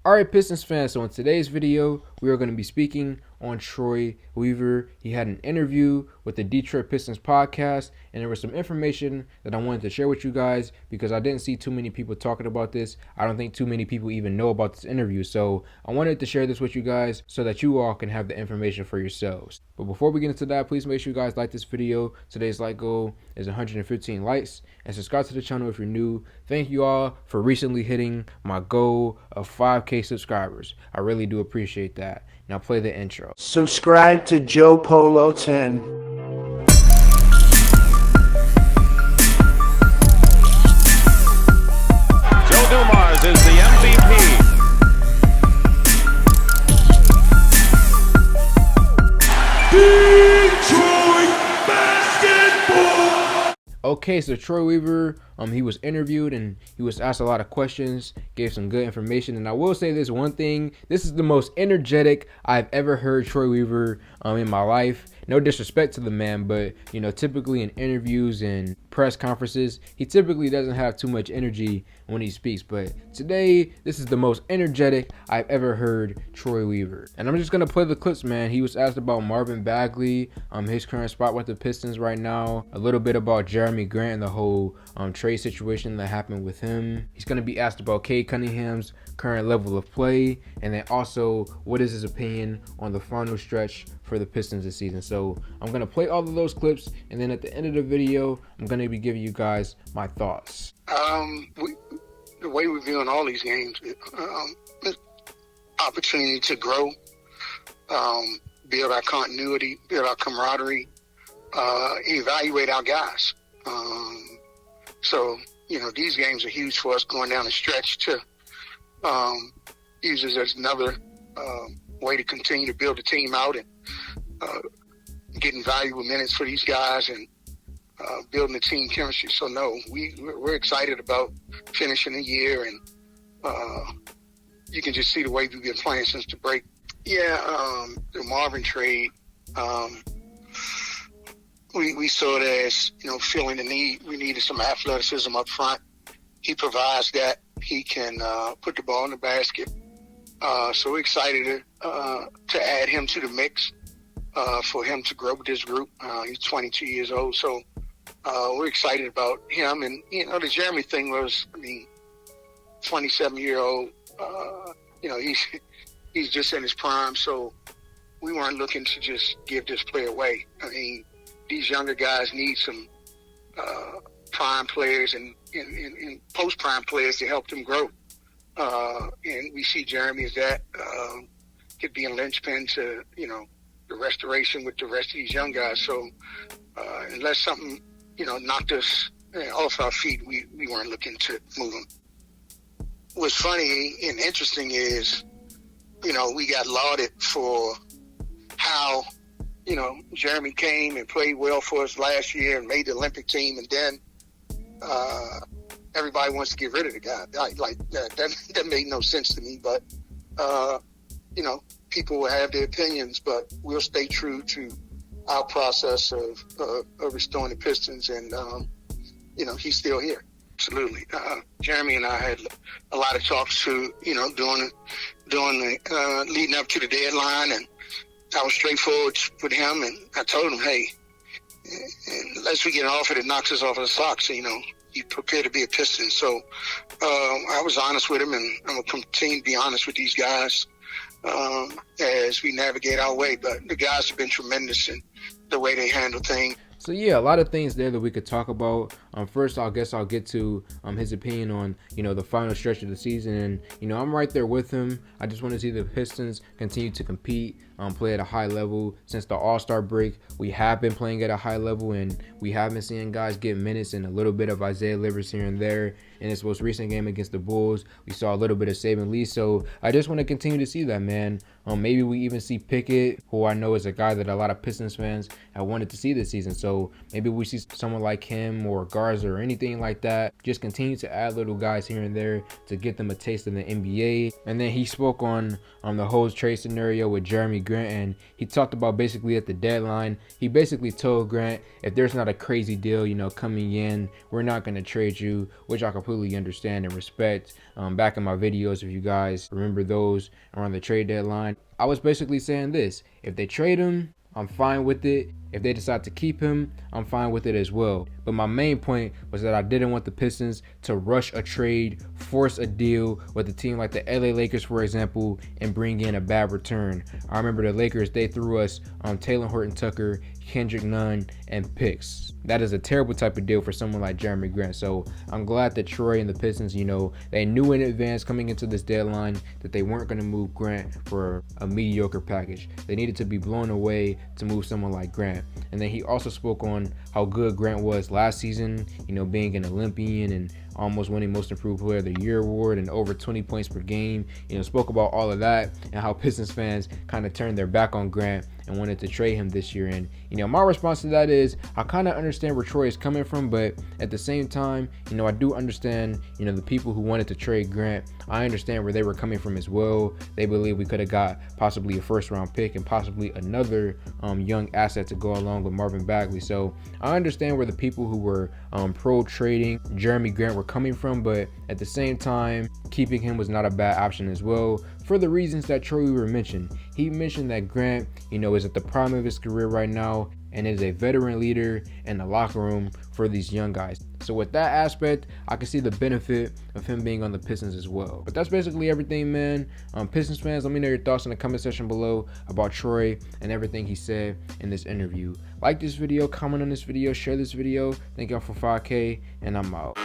Alright, Pistons fans, so in today's video, we are going to be speaking on Troy Weaver. He had an interview with the Detroit Pistons podcast, and there was some information that I wanted to share with you guys because I didn't see too many people talking about this. I don't think too many people even know about this interview, so I wanted to share this with you guys so that you all can have the information for yourselves. But before we get into that, please make sure you guys like this video. Today's like goal is 115 likes, and subscribe to the channel if you're new. Thank you all for recently hitting my goal of 5K subscribers. I really do appreciate that. Now play the intro. Subscribe to Joe Polo 10. Joe Dumars is the MVP. Detroit basketball. Okay, so Troy Weaver, he was interviewed and he was asked a lot of questions, gave some good information. And I will say this one thing: this is the most energetic I've ever heard Troy Weaver in my life. No disrespect to the man, but typically in interviews and press conferences, he typically doesn't have too much energy when he speaks. But today, this is the most energetic I've ever heard Troy Weaver. And I'm just gonna play the clips, man. He was asked about Marvin Bagley, his current spot with the Pistons right now, a little bit about Jerami Grant and the whole trade situation that happened with him. He's gonna be asked about Cade Cunningham's current level of play, and then also what is his opinion on the final stretch for the Pistons this season. So I'm gonna play all of those clips, and then at the end of the video, I'm gonna be giving you guys my thoughts. The way we're viewing all these games, opportunity to grow, build our continuity, build our camaraderie, evaluate our guys. So these games are huge for us going down the stretch to use it as another way to continue to build the team out and getting valuable minutes for these guys and building the team chemistry. So no, we're excited about finishing the year, and you can just see the way we've been playing since the break. Yeah, the Marvin trade, we saw it as feeling the need. We needed some athleticism up front. He provides that. He can put the ball in the basket. So we're excited to add him to the mix, for him to grow with this group. He's 22 years old, so we're excited about him. And the Jerami thing was, 27-year-old. He's just in his prime, so we weren't looking to just give this player away. These younger guys need some prime players and post-prime players to help them grow. And we see Jerami as that. Could be a linchpin to, the restoration with the rest of these young guys. So unless something, knocked us off our feet, we weren't looking to move them. What's funny and interesting is, we got lauded for how, Jerami came and played well for us last year and made the Olympic team, and then everybody wants to get rid of the guy. Like that made no sense to me, but people will have their opinions, but we'll stay true to our process of restoring the Pistons, and he's still here. Absolutely. Jerami and I had a lot of talks to doing the leading up to the deadline, and I was straightforward with him, and I told him, hey, unless we get an offer that knocks us off of the socks, you prepare to be a Piston. So I was honest with him, and I'm going to continue to be honest with these guys as we navigate our way. But the guys have been tremendous in the way they handle things. So yeah, a lot of things there that we could talk about. First, I'll get to his opinion on the final stretch of the season, and I'm right there with him. I just want to see the Pistons continue to compete, play at a high level. Since the All-Star break, we have been playing at a high level, and we have been seeing guys get minutes and a little bit of Isaiah Livers here and there. In this most recent game against the Bulls, we saw a little bit of Saban Lee. So I just want to continue to see that, man. Maybe we even see Pickett, who I know is a guy that a lot of Pistons fans have wanted to see this season. So maybe we see someone like him or Garza or anything like that. Just continue to add little guys here and there to get them a taste of the NBA. And then he spoke on the whole trade scenario with Jerami Grant, and he talked about basically at the deadline, he basically told Grant, if there's not a crazy deal, coming in, we're not going to trade you, which I completely understand and respect. Back in my videos, if you guys remember those around the trade deadline, I was basically saying this: if they trade him, I'm fine with it. If they decide to keep him, I'm fine with it as well. But my main point was that I didn't want the Pistons to rush a trade, force a deal with a team like the LA Lakers, for example, and bring in a bad return. I remember the Lakers, they threw us Taylor Horton-Tucker, Kendrick Nunn, and picks. That is a terrible type of deal for someone like Jerami Grant. So I'm glad that Troy and the Pistons, they knew in advance coming into this deadline that they weren't going to move Grant for a mediocre package. They needed to be blown away to move someone like Grant. And then he also spoke on how good Grant was last season, being an Olympian and almost winning Most Improved Player of the Year award and over 20 points per game. Spoke about all of that and how Pistons fans kind of turned their back on Grant and wanted to trade him this year. And my response to that is, I kind of understand where Troy is coming from, but at the same time, I do understand, the people who wanted to trade Grant. I understand where they were coming from as well. They believe we could have got possibly a first-round pick and possibly another young asset to go along with Marvin Bagley. So I understand where the people who were pro trading Jerami Grant were coming from, but at the same time, keeping him was not a bad option as well, for the reasons that Troy Weaver mentioned. He mentioned that Grant, is at the prime of his career right now and is a veteran leader in the locker room for these young guys. So with that aspect, I can see the benefit of him being on the Pistons as well. But that's basically everything, man. Pistons fans, let me know your thoughts in the comment section below about Troy and everything he said in this interview. Like this video, comment on this video, share this video. Thank y'all for 5K, and I'm out.